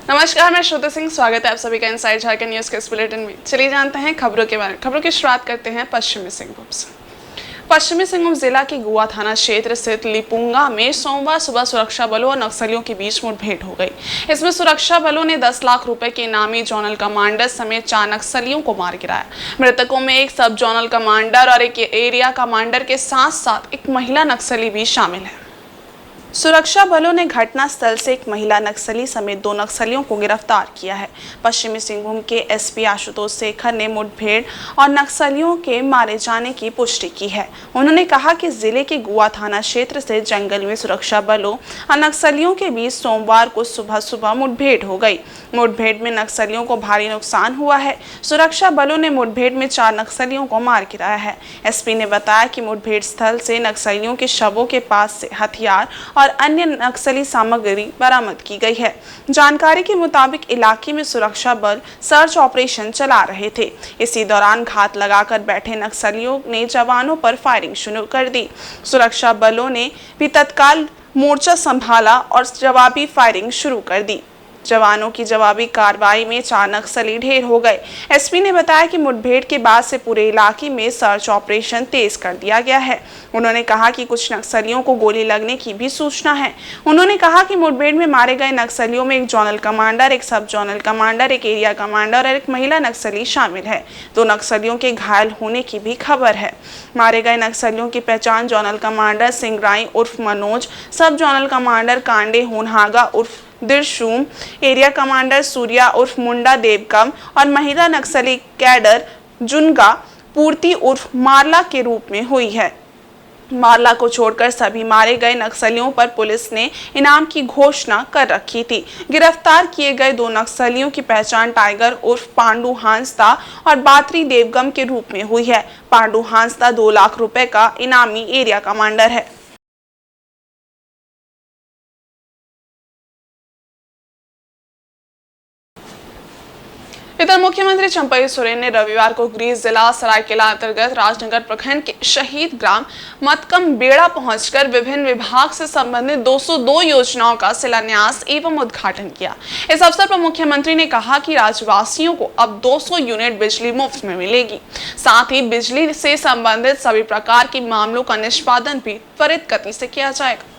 नमस्कार, मैं श्रुति सिंह। स्वागत है आप सभी का इनसाइड झारखंड न्यूज के इस बुलेटिन में। चलिए जानते हैं खबरों के बारे में। खबरों की शुरुआत करते हैं पश्चिमी सिंहभूम से। पश्चिमी सिंहभूम जिला के गुआ थाना क्षेत्र स्थित लिपुंगा में सोमवार सुबह सुरक्षा बलों और नक्सलियों के बीच मुठभेड़ हो गई। इसमें सुरक्षा बलों ने 10 लाख रुपए के इनामी जोनल कमांडर समेत 4 नक्सलियों को मार गिराया। मृतकों में एक सब जोनल कमांडर और एक एरिया कमांडर के साथ साथ एक महिला नक्सली भी शामिल है। सुरक्षा बलों ने घटनास्थल से एक महिला नक्सली समेत 2 नक्सलियों को गिरफ्तार किया है। पश्चिमी सिंहभूम के एसपी आशुतोष शेखर ने मुठभेड़ और नक्सलियों के मारे जाने की पुष्टि की है। उन्होंने कहा कि जिले के गुआ थाना क्षेत्र से जंगल में सुरक्षा बलों और नक्सलियों के बीच सोमवार को सुबह मुठभेड़ हो गई। मुठभेड़ में नक्सलियों को भारी नुकसान हुआ है। सुरक्षा बलों ने मुठभेड़ में 4 नक्सलियों को मार गिराया है। एसपी ने बताया कि मुठभेड़ स्थल से नक्सलियों के शवों के पास से हथियार और अन्य नक्सली सामग्री बरामद की गई है। जानकारी के मुताबिक इलाके में सुरक्षा बल सर्च ऑपरेशन चला रहे थे। इसी दौरान घात लगाकर बैठे नक्सलियों ने जवानों पर फायरिंग शुरू कर दी। सुरक्षा बलों ने भी तत्काल मोर्चा संभाला और जवाबी फायरिंग शुरू कर दी। जवानों की जवाबी कार्रवाई में 4 नक्सली ढेर हो गए। एसपी ने बताया कि मुठभेड़ के बाद से पूरे इलाके में सर्च ऑपरेशन तेज कर दिया गया है। उन्होंने कहा कि कुछ नक्सलियों को गोली लगने की भी सूचना है। उन्होंने कहा कि मुठभेड़ में मारे गए नक्सलियों में एक जोनल कमांडर, एक सब जोनल कमांडर, एक एरिया कमांडर और एक महिला नक्सली शामिल है। 2 नक्सलियों के घायल होने की भी खबर है। मारे गए नक्सलियों की पहचान जोनल कमांडर सिंगराई उर्फ मनोज, सब जोनल कमांडर कांडे होनहागा उर्फ दिरशूम, एरिया कमांडर सूर्या उर्फ मुंडा देवकम और महिला नक्सली कैडर जुनगा पूर्ति उर्फ मारला के रूप में हुई है। मारला को छोड़कर सभी मारे गए नक्सलियों पर पुलिस ने इनाम की घोषणा कर रखी थी। गिरफ्तार किए गए 2 नक्सलियों की पहचान टाइगर उर्फ पांडु हांसदा और बात्री देवगम के रूप में हुई है। पांडु हांसदा 2 लाख रुपए का इनामी एरिया कमांडर है। इधर मुख्यमंत्री चंपई सोरेन ने रविवार को गृह जिला सरायकेला अंतर्गत राजनगर प्रखंड के शहीद ग्राम मतकम बेड़ा पहुंचकर विभिन्न विभाग से संबंधित 202 योजनाओं का शिलान्यास एवं उद्घाटन किया। इस अवसर पर मुख्यमंत्री ने कहा कि राज्यवासियों को अब 200 यूनिट बिजली मुफ्त में मिलेगी। साथ ही बिजली से संबंधित सभी प्रकार के मामलों का निष्पादन भी त्वरित गति से किया जाएगा।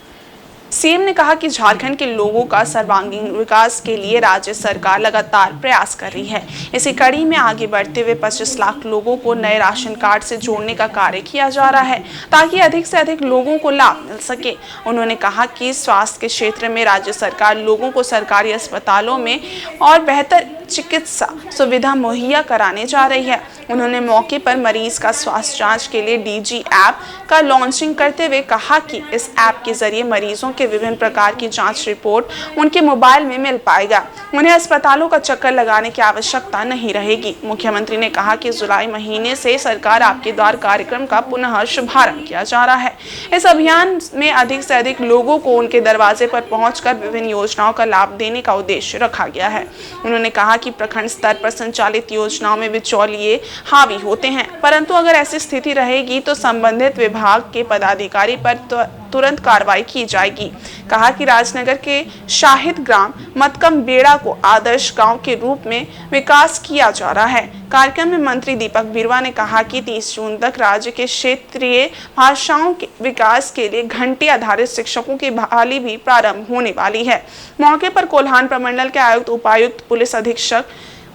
सीएम ने कहा कि झारखंड के लोगों का सर्वांगीण विकास के लिए राज्य सरकार लगातार प्रयास कर रही है। इसी कड़ी में आगे बढ़ते हुए 25 लाख लोगों को नए राशन कार्ड से जोड़ने का कार्य किया जा रहा है ताकि अधिक से अधिक लोगों को लाभ मिल सके। उन्होंने कहा कि स्वास्थ्य के क्षेत्र में राज्य सरकार लोगों को सरकारी अस्पतालों में और बेहतर चिकित्सा सुविधा मुहैया कराने जा रही है। उन्होंने मौके पर मरीज का स्वास्थ्य जांच के लिए डीजी ऐप का लॉन्चिंग करते हुए कहा कि इस ऐप के जरिए मरीजों के विभिन्न प्रकार की जांच रिपोर्ट उनके मोबाइल में मिल पाएगा। उन्हें अस्पतालों का चक्कर लगाने की आवश्यकता नहीं रहेगी। मुख्यमंत्री ने कहा कि जुलाई महीने से सरकार आपके द्वार कार्यक्रम का पुनः शुभारंभ किया जा रहा है। इस अभियान में अधिक से अधिक लोगों को उनके दरवाजे पर पहुंचकर विभिन्न योजनाओं का लाभ देने का उद्देश्य रखा गया है। उन्होंने कहा कि प्रखंड स्तर पर संचालित योजनाओं में बिचौलिए हावी होते हैं, परंतु अगर ऐसी स्थिति रहेगी तो संबंधित विभाग के पदाधिकारी पर तुरंत कार्रवाई की जाएगी। कहा कि राजनगर के शाहिद ग्राम मतकम बेड़ा को आदर्श गांव के रूप में विकास किया जा रहा है। कार्यक्रम में मंत्री दीपक बिरुवा ने कहा कि 30 जून तक राज्य के क्षेत्रीय भाषाओं के विकास के लिए घंटे आधारित शिक्षकों की बहाली भी प्रारंभ होने वाली है। मौके पर कोल्हान प्रमंडल के आयुक्त, उपायुक्त, पुलिस अधीक्षक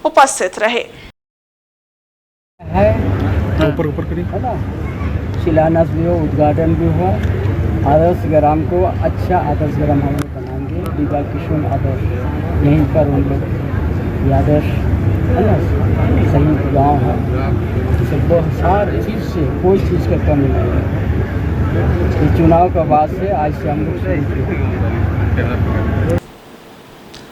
उपस्थित रहे। शिलान्यास भी हो, उद्घाटन भी हो। आदर्श ग्राम को अच्छा आदर्श ग्राम हम लोग बनाएंगे। दीपा किशोर आदर्श यहीं पर उन लोग आदर्श है ना, सही गाँव है। सब सारी चीज़ से कोई चीज़ का कमी नहीं है। चुनाव का बाद से आज से हम लोग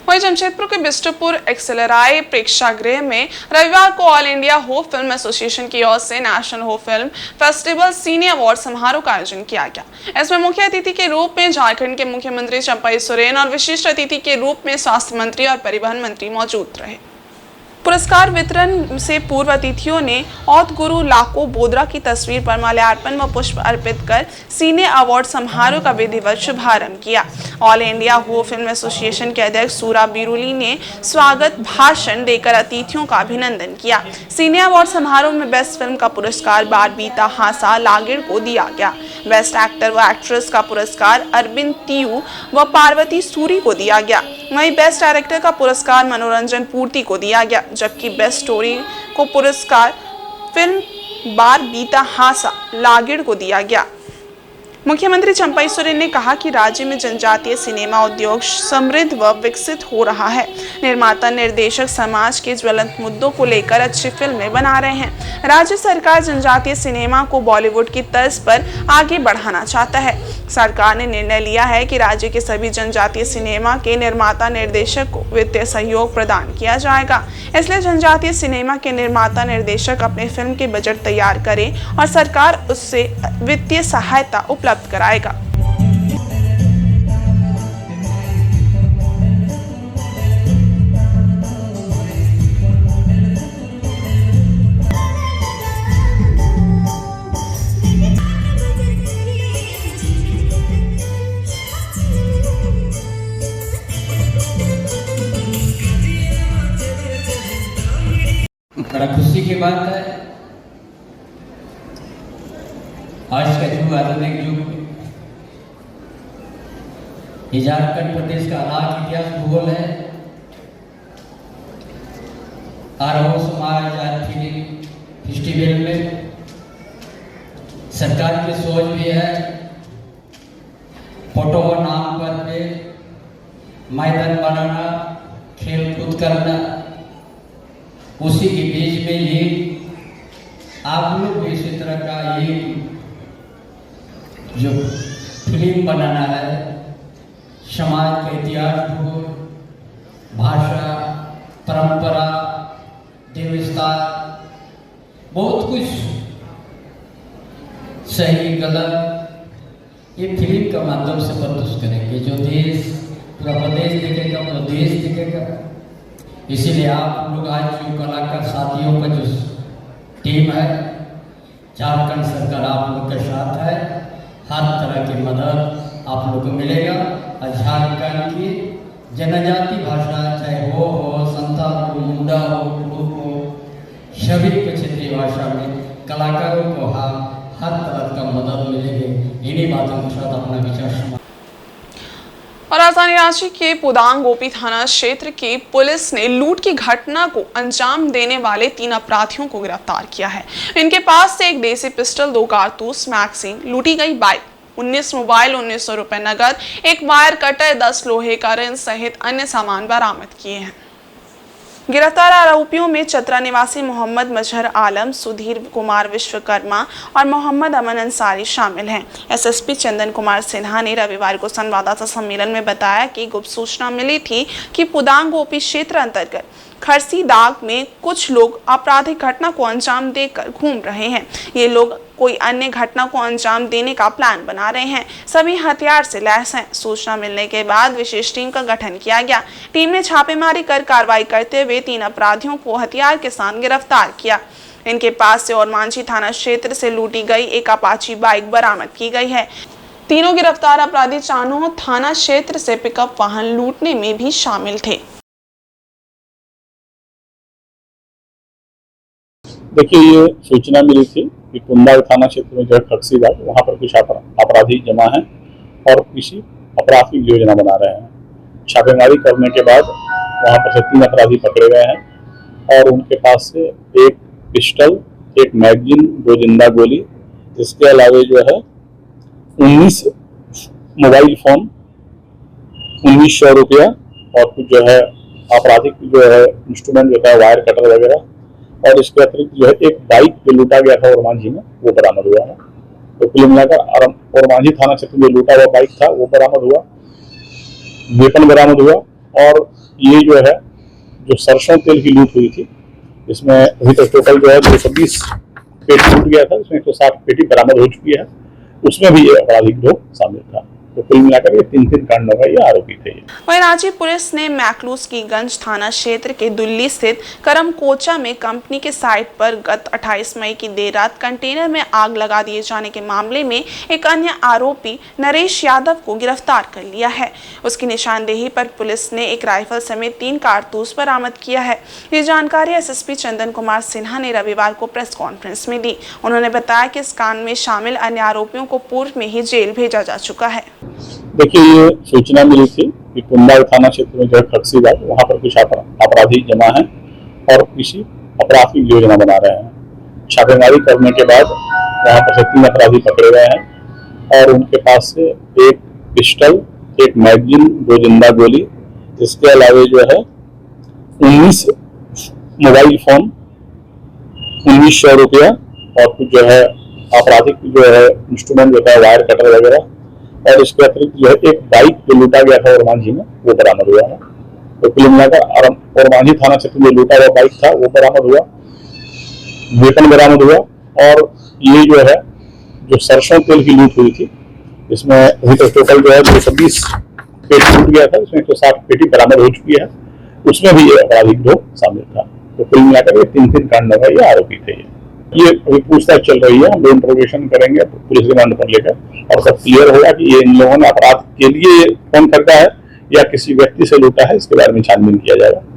वहीं जमशेदपुर के बिष्टुपुर एक्सेलराय प्रेक्षागृह में रविवार को ऑल इंडिया हो फिल्म एसोसिएशन की ओर से नेशनल हो फिल्म फेस्टिवल सीने अवार्ड समारोह का आयोजन किया गया। इसमें मुख्य अतिथि के रूप में झारखंड के मुख्यमंत्री चंपई सोरेन और विशिष्ट अतिथि के रूप में स्वास्थ्य मंत्री और परिवहन मंत्री मौजूद रहे। पुरस्कार वितरण से पूर्व अतिथियों ने औध गुरु लाको बोदरा की तस्वीर पर माल्यार्पण व पुष्प अर्पित कर सीने अवार्ड समारोह का विधिवत शुभारंभ किया। ऑल इंडिया हो फिल्म एसोसिएशन के अध्यक्ष सूरा बिरुली ने स्वागत भाषण देकर अतिथियों का अभिनंदन किया। सीने अवार्ड समारोह में बेस्ट फिल्म का पुरस्कार बार बीता हासा लागिड़ को दिया गया। बेस्ट एक्टर व एक्ट्रेस का पुरस्कार अरविंद तियू व पार्वती सूरी को दिया गया। वहीं बेस्ट डायरेक्टर का पुरस्कार मनोरंजन पूर्ति को दिया गया, जबकि बेस्ट स्टोरी को पुरस्कार फिल्म बार बीता हासा लागिड़ को दिया गया। मुख्यमंत्री चंपाई सोरेन ने कहा कि राज्य में जनजातीय सिनेमा उद्योग समृद्ध व विकसित हो रहा है। निर्माता निर्देशक समाज के ज्वलंत मुद्दों को लेकर अच्छी फिल्में बना रहे हैं। राज्य सरकार जनजातीय सिनेमा को बॉलीवुड की तर्ज पर आगे बढ़ाना चाहता है। सरकार ने निर्णय लिया है कि राज्य के सभी जनजातीय सिनेमा के निर्माता निर्देशक को वित्तीय सहयोग प्रदान किया जाएगा। इसलिए जनजातीय सिनेमा के निर्माता निर्देशक अपने फिल्म के बजट तैयार करें और सरकार उससे वित्तीय सहायता उपलब्ध कराएगा। बड़ा खुशी की बात है, आज का युग आधुनिक युग ये झारखंड प्रदेश का अनाथ इतिहास भूगोल है। आरोह समाज आज फिल्म फेस्टिवल में सरकार की सोच भी है, फोटो व नाम पर पे मैदान बनाना, खेल कूद करना, उसी के बीच में ये आप लोग भी इसी तरह का ये जो फिल्म बनाना है, समाज का इतिहास, भूगोल, भाषा, परंपरा, देवस्थान, बहुत कुछ सही गलत ये फिल्म का माध्यम से प्रस्तुत करेंगे। जो देश पूरा प्रदेश देखेगा वो देश देखेगा। इसीलिए आप लोग आज जो कलाकार साथियों का जो टीम है, झारखंड सरकार आप लोग के साथ है, हर तरह की मदद आप लोग को मिलेगा। और झारखंड की जनजाति भाषा चाहे हो संथाल हो, मुंडा हो, कुड़ू हो, सभी को क्षेत्रीय भाषा में कलाकारों को हर तरह का मदद मिलेगी। इन्हीं बातों के साथ अपना विचार। और राजधानी रांची के पुदांग गोपी थाना क्षेत्र की पुलिस ने लूट की घटना को अंजाम देने वाले 3 अपराधियों को गिरफ्तार किया है। इनके पास से एक देसी पिस्टल, 2 कारतूस, मैगजीन, लूटी गई बाइक, 19 मोबाइल, 1900 रुपए नगद, एक वायर कटर, 10 लोहे का रिंच सहित अन्य सामान बरामद किए हैं। गिरफ्तार आरोपियों में चतरा निवासी मोहम्मद मजहर आलम, सुधीर कुमार विश्वकर्मा और मोहम्मद अमन अंसारी शामिल हैं। एसएसपी चंदन कुमार सिन्हा ने रविवार को संवाददाता सम्मेलन में बताया कि गुप्त सूचना मिली थी कि पुदांग गोपी क्षेत्र अंतर्गत खरसी दाग में कुछ लोग आपराधिक घटना को अंजाम देकर घूम रहे हैं। ये लोग कोई अन्य घटना को अंजाम देने का प्लान बना रहे हैं। सभी हथियार से लैस हैं। सूचना मिलने के बाद विशेष टीम का गठन किया गया। टीम ने छापेमारी कर कार्रवाई करते हुए 3 अपराधियों को हथियार के साथ गिरफ्तार किया। इनके पास से ओरमांझी थाना क्षेत्र से लूटी गई एक अपाची बाइक बरामद की गई है। तीनों गिरफ्तार अपराधी चानोह थाना क्षेत्र से पिकअप वाहन लूटने में भी शामिल थे। देखिए, ये सूचना मिली थी कि कुंदाग थाना क्षेत्र में जो है खरसी बाग, वहाँ पर कुछ अपराधी जमा हैं और किसी आपराधिक योजना बना रहे हैं। छापेमारी करने के बाद वहाँ पर से 3 अपराधी पकड़े गए हैं और उनके पास से एक पिस्टल, एक मैगजीन, 2 जिंदा गोली, इसके अलावे जो है 19 मोबाइल फोन, 1900 रुपया और कुछ जो है आपराधिक जो है इंस्ट्रूमेंट जो है वायर कटर वगैरह, और इसके अतिरिक्त जो है एक बाइक जो लूटा गया था ओरमांझी में वो बरामद हुआ है। तो कुल मिलाकर ओरमांझी थाना क्षेत्र में लूटा हुआ बाइक था वो बरामद हुआ, वेपन बरामद हुआ और ये जो है जो सरसों तेल की लूट हुई थी इसमें अभी तक टोटल जो है 220 पेटी लूट गया था, इसमें 160 पेटी बरामद हो चुकी है। उसमें भी ये आपराधिक लोग शामिल था। तो कुल मिलाकर ये 3 कांडों का ये आरोपी थे। वहीं रांची पुलिस ने मैकलूस की गंज थाना क्षेत्र के दुल्ली स्थित करमकोचा में कंपनी के साइट पर गत 28 मई की देर रात कंटेनर में आग लगा दिए जाने के मामले में एक अन्य आरोपी नरेश यादव को गिरफ्तार कर लिया है। उसकी निशानदेही पर पुलिस ने एक राइफल समेत 3 कारतूस बरामद किया है। ये जानकारी एसएसपी चंदन कुमार सिन्हा ने रविवार को प्रेस कॉन्फ्रेंस में दी। उन्होंने बताया कि इस कांड में शामिल अन्य आरोपियों को पूर्व में ही जेल भेजा जा चुका है। देखिए, ये सूचना मिली थी कि कुंदाल थाना क्षेत्र में जो है खड़सी बाग, वहाँ पर कुछ अपराधी जमा हैं और किसी अपराध की योजना बना रहे हैं। छापेमारी करने के बाद वहाँ पर से 3 अपराधी पकड़े गए हैं और उनके पास से एक पिस्टल, एक मैगजीन, 2 जिंदा गोली, इसके अलावा जो है 19 मोबाइल फोन, 1900 रुपया और कुछ जो है आपराधिक जो है इंस्ट्रूमेंट होता है, वायर कटर वगैरह, और इसके अतिरिक्त जो है एक बाइक जो लूटा गया था ओरमांझी में वो बरामद हुआ है। तो कुल मिलाकर ओरमांझी थाना क्षेत्र में लूटा हुआ बाइक था वो बरामद हुआ, वेतन बरामद हुआ, और ये जो है जो सरसों तेल की लूट हुई थी इसमें अभी तक टोटल जो है 220 पेटी लूट गया था, उसमें 160 पेटी बरामद हो चुकी है, उसमें भी ये अपराधी लोग शामिल था। तो कुल मिलाकर ये 3 कांडों का ये आरोपी थे। ये अभी पूछताछ चल रही है, हम लोग इंट्रोगेशन करेंगे पुलिस रिमांड पर लेकर और सब क्लियर होगा कि ये इन लोगों ने अपराध के लिए फोन करता है या किसी व्यक्ति से लूटा है, इसके बारे में छानबीन किया जाएगा।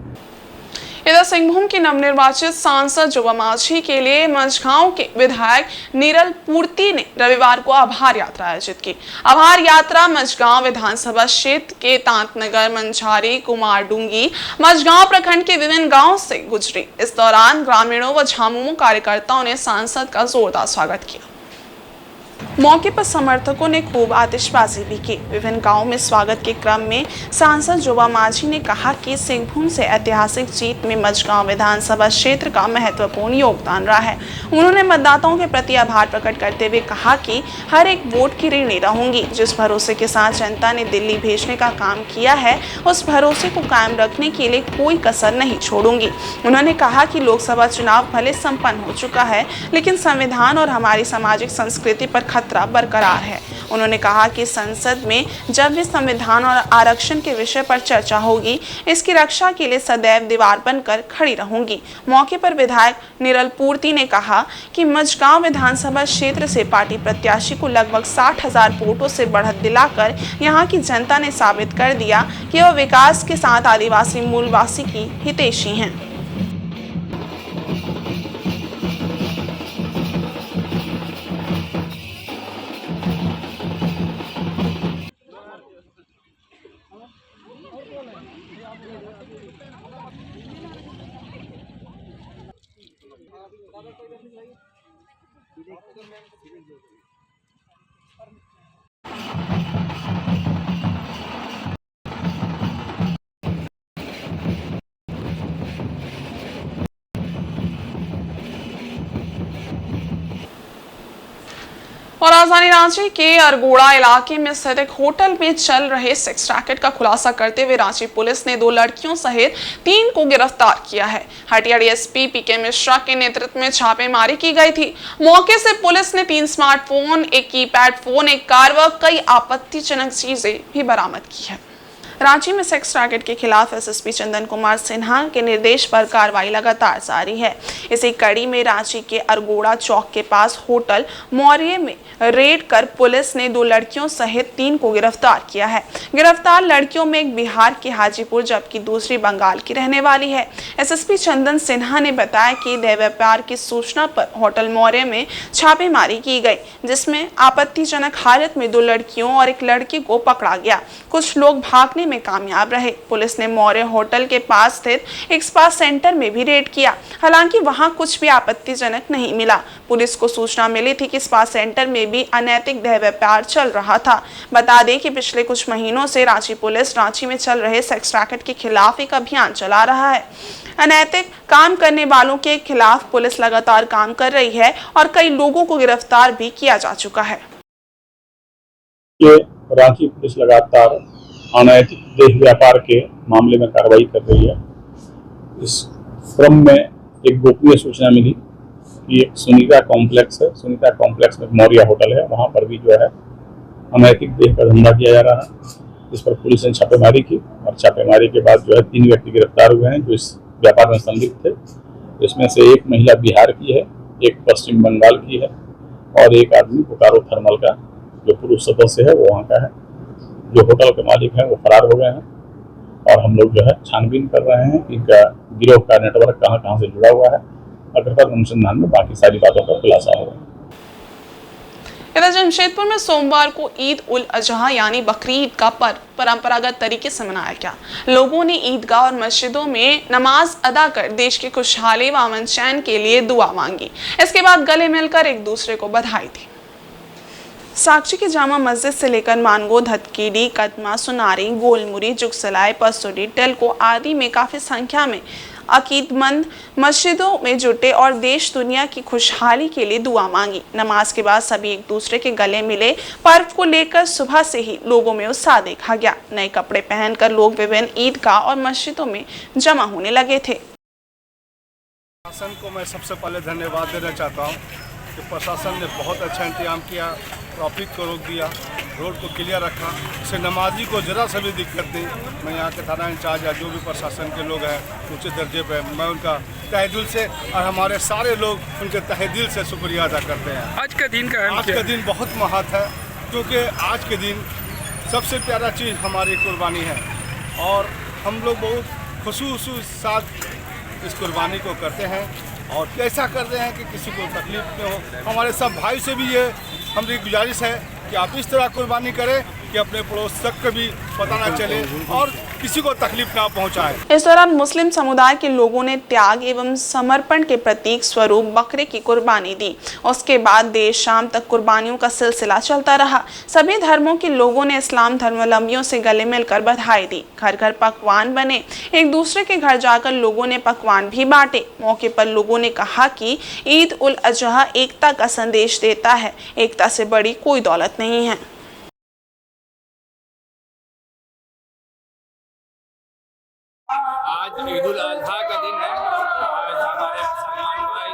इधर सिंहभूम के नवनिर्वाचित सांसद जोबा माझी के लिए मझगांव के विधायक नीरल पूर्ति ने रविवार को आभार यात्रा आयोजित की। आभार यात्रा मझगांव विधानसभा क्षेत्र के तांतनगर, मंझारी, कुमारडूंगी, मझगांव प्रखंड के विभिन्न गांवों से गुजरी। इस दौरान ग्रामीणों व झामुमो कार्यकर्ताओं ने सांसद का जोरदार स्वागत किया। मौके पर समर्थकों ने खूब आतिशबाजी भी की। विभिन्न गांवों में स्वागत के क्रम में सांसद जोबा माझी ने कहा कि सिंहभूम से ऐतिहासिक जीत में मझगांव विधानसभा क्षेत्र का महत्वपूर्ण योगदान रहा है। उन्होंने मतदाताओं के प्रति आभार प्रकट करते हुए कहा कि हर एक वोट की ऋणी रहूंगी। जिस भरोसे के साथ जनता ने दिल्ली भेजने का काम किया है, उस भरोसे को कायम रखने के लिए कोई कसर नहीं छोड़ूंगी। उन्होंने कहा कि लोकसभा चुनाव भले संपन्न हो चुका है, लेकिन संविधान और हमारी सामाजिक संस्कृति पर खतरा बरकरार है। उन्होंने कहा कि संसद में जब भी संविधान और आरक्षण के विषय पर चर्चा होगी, इसकी रक्षा के लिए सदैव दीवार बनकर खड़ी रहूंगी। मौके पर विधायक नीरल पूर्ति ने कहा कि मझगांव विधानसभा क्षेत्र से पार्टी प्रत्याशी को लगभग 60,000 वोटों से बढ़त दिलाकर यहां की जनता ने साबित कर दिया कि वह विकास के साथ आदिवासी मूलवासी की हितैषी हैं। और राजधानी रांची के अरगोड़ा इलाके में स्थित एक होटल में चल रहे सेक्स रैकेट का खुलासा करते हुए रांची पुलिस ने 2 लड़कियों सहित 3 को गिरफ्तार किया है। हटिया डीएसपी पीके मिश्रा के नेतृत्व में छापेमारी की गई थी। मौके से पुलिस ने 3 स्मार्टफोन, एक कीपैड फोन, एक कार व कई आपत्तिजनक चीजें भी बरामद की है। रांची में सेक्स रैकेट के खिलाफ एसएसपी चंदन कुमार सिन्हा के निर्देश पर कार्रवाई लगातार जारी है। इसी कड़ी में रांची के अरगोड़ा चौक के पास होटल मौर्य में रेड कर पुलिस ने 2 लड़कियों सहित 3 को गिरफ्तार किया है। गिरफ्तार लड़कियों में एक बिहार के हाजीपुर जबकि दूसरी बंगाल की रहने वाली है। एसएसपी चंदन सिन्हा ने बताया कि देह व्यापार की सूचना पर होटल मौर्य में छापेमारी की गई, जिसमें आपत्तिजनक हालत में 2 लड़कियों और एक लड़के को पकड़ा गया। कुछ लोग भागने में कामयाब रहे। पुलिस ने मौर्य होटल के पास स्थित एक स्पा सेंटर में भी रेड किया, हालांकि वहां कुछ भी आपत्तिजनक नहीं मिला। पुलिस को सूचना मिली थी कि स्पा सेंटर में भी अनैतिक देह व्यापार चल रहा था। बता दें कि पिछले कुछ महीनों से रांची पुलिस रांची में चल रहे सेक्स रैकेट के खिलाफ एक अभियान चला रहा है। अनैतिक काम करने वालों के खिलाफ पुलिस लगातार काम कर रही है और कई लोगों को गिरफ्तार भी किया जा चुका है। रांची पुलिस लगातार अनैतिक देह व्यापार के मामले में कार्रवाई कर रही है। इस क्रम में एक गोपनीय सूचना मिली कि एक सुनीता कॉम्प्लेक्स है, सुनीता कॉम्प्लेक्स में मौर्य होटल है, वहाँ पर भी जो है अनैतिक देह का धंधा किया जा रहा है। इस पर पुलिस ने छापेमारी की और छापेमारी के बाद जो है 3 व्यक्ति गिरफ्तार हुए हैं जो इस व्यापार में संलिप्त थे। इसमें से एक महिला बिहार की है, एक पश्चिम बंगाल की है और एक आदमी बोकारो थर्मल का जो पुरुष सदस्य है वो वहाँ का है। जो होटल के मालिक हैं वो फरार हो गए हैं और हम लोग जो है छानबीन कर रहे हैं कि इनका गिरोह का नेटवर्क कहाँ कहाँ से जुड़ा हुआ है। अग्रतर अनुसंधान में बाकी सारी बातों का खुलासा होगा। इधर जमशेदपुर में सोमवार को ईद उल अजहा यानी बकरी ईद का पर्व परंपरागत तरीके से मनाया गया। लोगों ने ईदगाह और मस्जिदों में नमाज अदा कर देश की खुशहाली व अमन चैन के लिए दुआ मांगी। इसके बाद गले मिलकर एक दूसरे को बधाई दी। साक्षी की जामा मस्जिद से लेकर मानगो, धतकीडी, कदमा, सुनारी, गोलमुरी, जुगसलाई, पसोडी, टेलको आदि में काफी संख्या में अकीदमंद मस्जिदों में जुटे और देश दुनिया की खुशहाली के लिए दुआ मांगी। नमाज के बाद सभी एक दूसरे के गले मिले। पर्व को लेकर सुबह से ही लोगों में उत्साह देखा गया। नए कपड़े पहनकर लोग विभिन्न ईदगाह और मस्जिदों में जमा होने लगे थे। प्रशासन को मैं सबसे पहले धन्यवाद देना चाहता हूँ कि प्रशासन ने बहुत अच्छा इंतजाम किया, ट्रैफिक को रोक दिया, रोड को क्लियर रखा, इससे नमाजी को ज़रा सा भी दिक्कत नहीं। मैं यहाँ के थाना इंचार्ज या जो भी प्रशासन के लोग हैं ऊँचे दर्जे पे, मैं उनका तहे दिल से और हमारे सारे लोग उनके तहे दिल से शुक्रिया अदा करते हैं। आज का दिन बहुत महत्व है क्योंकि आज के दिन सबसे प्यारा चीज़ हमारी कुर्बानी है और हम लोग बहुत खुशूस साथ इस कुर्बानी को करते हैं और कैसा करते हैं कि किसी को तकलीफ न हो। हमारे सब भाई से भी ये हमारी गुजारिश है कि आप इस तरह कुर्बानी करें कि अपने पड़ोस तक को भी पता ना चले और किसी को तकलीफ ना पहुंचाए। इस दौरान मुस्लिम समुदाय के लोगों ने त्याग एवं समर्पण के प्रतीक स्वरूप बकरे की कुर्बानी दी। उसके बाद देर शाम तक कुर्बानियों का सिलसिला चलता रहा। सभी धर्मों के लोगों ने इस्लाम धर्मावलंबियों से गले मिलकर बधाई दी। घर घर पकवान बने। एक दूसरे के घर जाकर लोगों ने पकवान भी बांटे। मौके पर लोगों ने कहा कि ईद उल अजहा एकता का संदेश देता है। एकता से बड़ी कोई दौलत नहीं है। आज ईद उल अजहा का दिन है। आज हमारे मुसलमान भाई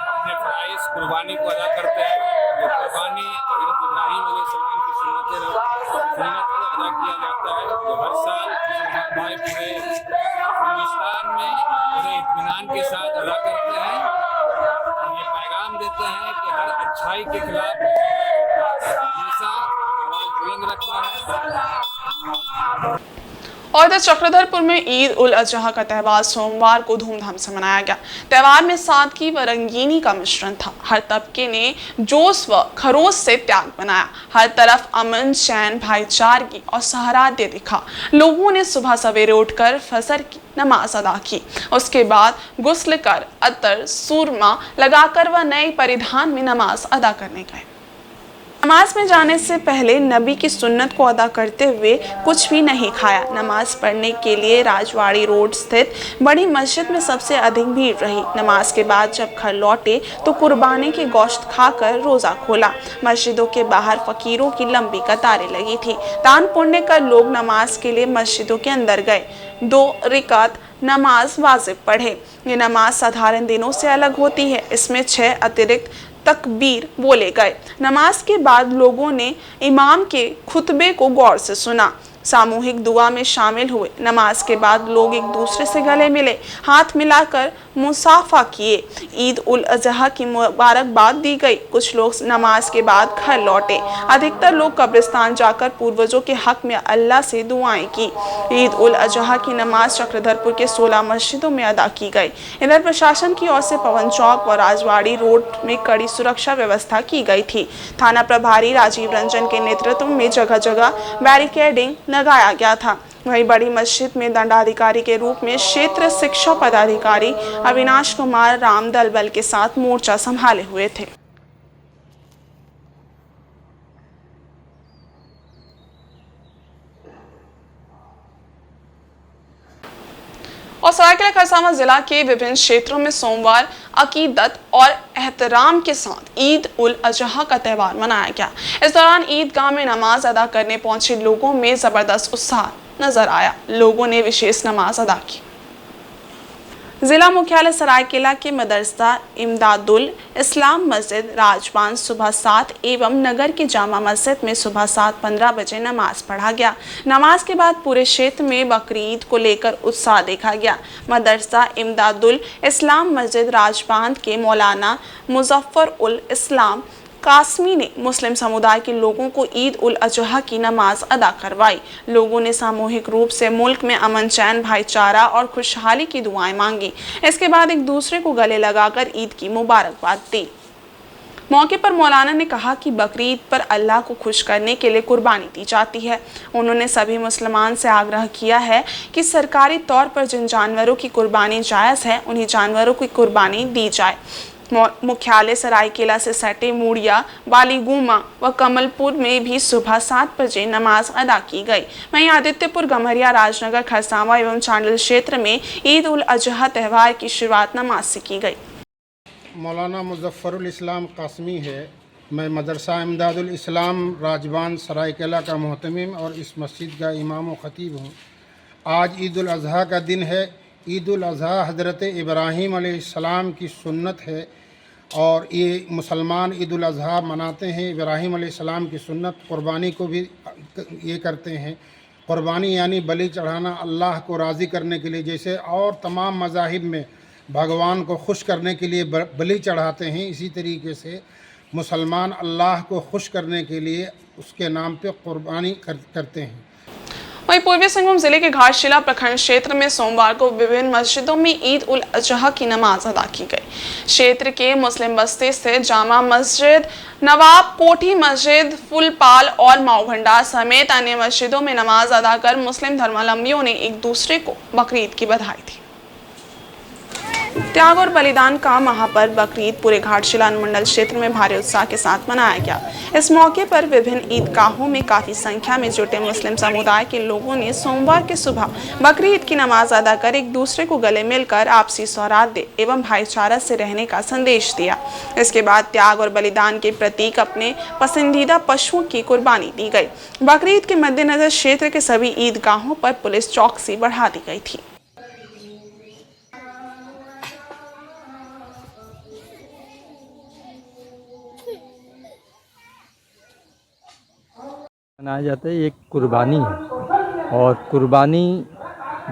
अपने फराइज कुर्बानी को अदा करते हैं। जो कुर्बानी हज़रत इब्राहीम अलैहिस्सलाम की सुन्नत को अदा किया जाता है। जो हर साल मुसलमान भाई पूरे हिंदुस्तान में पूरे इत्मीनान के साथ अदा करते हैं। ये पैगाम देते हैं कि हर अच्छाई के खिलाफ हमेशा आवाज़ बुलंद रखना है। और इधर चक्रधरपुर में ईद उल अजहा का त्यौहार सोमवार को धूमधाम से मनाया गया। त्यौहार में सादगी व रंगीनी का मिश्रण था। हर तबके ने जोश व खरोश से त्याग बनाया। हर तरफ अमन, चैन, भाईचारगी और सौहार्द दिखा। लोगों ने सुबह सवेरे उठकर फजर की नमाज अदा की। उसके बाद गुस्ल कर अतर सूरमा लगाकर व नए परिधान में नमाज अदा करने गए। नमाज में जाने से पहले नबी की सुन्नत को अदा करते हुए कुछ भी नहीं खाया। नमाज पढ़ने के लिए राजवाड़ी रोड स्थित बड़ी मस्जिद में सबसे अधिक भीड़ रही। नमाज के बाद जब घर लौटे तो कुर्बानी के गोश्त खाकर रोज़ा खोला। मस्जिदों के बाहर फकीरों की लंबी कतारें लगी थी। दान पुण्य कर लोग नमाज के लिए मस्जिदों के अंदर गए। 2 रिकात नमाज वाजिब पढ़े। ये नमाज साधारण दिनों से अलग होती है। इसमें 6 अतिरिक्त तकबीर बोले गए। नमाज के बाद लोगों ने इमाम के खुतबे को गौर से सुना। सामूहिक दुआ में शामिल हुए। नमाज के बाद लोग एक दूसरे से गले मिले, हाथ मिलाकर मुसाफा किए। ईद उल अजहा की मुबारकबाद दी गई। कुछ लोग नमाज के बाद घर लौटे। अधिकतर लोग कब्रिस्तान जाकर पूर्वजों के हक में अल्लाह से दुआएं की। ईद उल अजहा की नमाज चक्रधरपुर के 16 मस्जिदों में अदा की गई। इधर प्रशासन की ओर से पवन चौक व राजवाड़ी रोड में कड़ी सुरक्षा व्यवस्था की गई थी। थाना प्रभारी राजीव रंजन के नेतृत्व में जगह जगह बैरिकेडिंग लगाया गया था। वहीं बड़ी मस्जिद में दंडाधिकारी के रूप में क्षेत्र शिक्षा पदाधिकारी अविनाश कुमार राम दल बल के साथ मोर्चा संभाले हुए थे। और सरायकेला खरसावां जिला के विभिन्न क्षेत्रों में सोमवार अकीदत और एहतराम के साथ ईद उल अजहा का त्यौहार मनाया गया। इस दौरान ईदगाह में नमाज अदा करने पहुंचे लोगों में जबरदस्त उत्साह नजर आया। लोगों ने विशेष नमाज अदा की। जिला मुख्यालय सरायकेला के मदरसा इमदादुल इस्लाम मस्जिद राजबान सुबह 7 एवं नगर की जामा मस्जिद में सुबह 7:15 बजे नमाज पढ़ा गया। नमाज के बाद पूरे क्षेत्र में बकरीद को लेकर उत्साह देखा गया। मदरसा इमदादुल इस्लाम मस्जिद राजबान के मौलाना मुजफ्फर उल इस्लाम कासमी ने मुस्लिम समुदाय के लोगों को ईद उल अजहा की नमाज अदा करवाई। लोगों ने सामूहिक रूप से मुल्क में अमन चैन भाईचारा और खुशहाली की दुआएं मांगी। इसके बाद एक दूसरे को गले लगाकर ईद की मुबारकबाद दी। मौके पर मौलाना ने कहा कि बकरीद पर अल्लाह को खुश करने के लिए कुर्बानी दी जाती है। उन्होंने सभी मुसलमान से आग्रह किया है कि सरकारी तौर पर जिन जानवरों की कुर्बानी जायज़ है उन्हीं जानवरों की कुर्बानी दी जाए। मुख्यालय सरायकेला से सटे मूड़िया, बालीगुमा व कमलपुर में भी सुबह 7 बजे नमाज अदा की गई। वहीं आदित्यपुर, गम्हरिया, राजनगर, खरसावां एवं चांडिल क्षेत्र में ईद उल अजहा त्यौहार की शुरुआत नमाज से की गई। मौलाना मुजफ्फरुल इस्लाम कासमी है। मैं मदरसा इमदादुल इस्लाम राजबान सरायकेला का मोहतमिम और इस मस्जिद का इमाम व ख़तीब हूँ। आज ईद उल अजहा का दिन है। ईद उल अजहा हज़रत इब्राहीम अलैहिस्सलाम की सुन्नत है और ये मुसलमान ईद उल अजहा मनाते हैं। इब्राहीम अलैहिस्सलाम की सुन्नत कुर्बानी को भी ये करते हैं। कुर्बानी यानी बलि चढ़ाना अल्लाह को राज़ी करने के लिए, जैसे और तमाम मज़ाहिब में भगवान को खुश करने के लिए बलि चढ़ाते हैं, इसी तरीके से मुसलमान अल्लाह को खुश करने के लिए उसके नाम पे कुर्बानी करते हैं। वहीं पूर्वी सिंहभूम जिले के घाटशिला प्रखंड क्षेत्र में सोमवार को विभिन्न मस्जिदों में ईद उल अजहा की नमाज अदा की गई। क्षेत्र के मुस्लिम बस्ती से जामा मस्जिद, नवाब कोठी मस्जिद, फुलपाल और माऊ भंडार समेत अन्य मस्जिदों में नमाज अदा कर मुस्लिम धर्मावलंबियों ने एक दूसरे को बकरीद की बधाई दी। त्याग और बलिदान का महापर्व बकरीद पूरे घाटशिला अनुमंडल क्षेत्र में भारी उत्साह के साथ मनाया गया। इस मौके पर विभिन्न ईदगाहों में काफी संख्या में जुटे मुस्लिम समुदाय के लोगों ने सोमवार की सुबह बकरीद की नमाज अदा कर एक दूसरे को गले मिलकर आपसी सौहार्द एवं भाईचारा से रहने का संदेश दिया। इसके बाद त्याग और बलिदान के प्रतीक अपने पसंदीदा पशुओं की कुर्बानी दी गई। बकरीद के मद्देनजर क्षेत्र के सभी ईदगाहों पर पुलिस चौकसी बढ़ा दी गई थी। मनाया जाता है। एक कुर्बानी है और कुर्बानी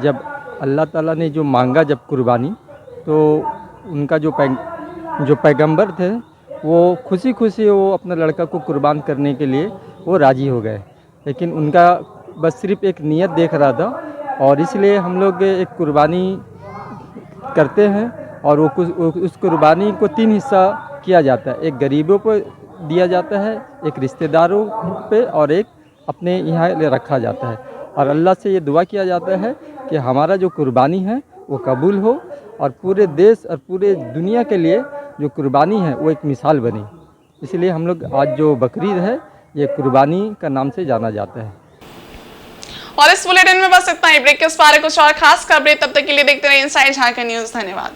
जब अल्लाह ताला ने जो मांगा जब कुर्बानी, तो उनका जो पैगंबर थे वो खुशी खुशी वो अपना लड़का को कुर्बान करने के लिए वो राज़ी हो गए। लेकिन उनका बस सिर्फ एक नियत देख रहा था और इसलिए हम लोग एक कुर्बानी करते हैं और वो उस कुर्बानी को 3 हिस्सा किया जाता है। एक गरीबों पर दिया जाता है, एक रिश्तेदारों पे और एक अपने यहाँ रखा जाता है। और अल्लाह से ये दुआ किया जाता है कि हमारा जो कुर्बानी है वो कबूल हो और पूरे देश और पूरे दुनिया के लिए जो कुर्बानी है वो एक मिसाल बने। इसलिए हम लोग आज जो बकरीद है ये कुर्बानी का नाम से जाना जाता है। और इस बुलेटिन में बस इतना ही। ब्रेक के उस पार कुछ और खास खबरें, तब तक के लिए देखते रहिए इनसाइड झारखंड न्यूज़। धन्यवाद।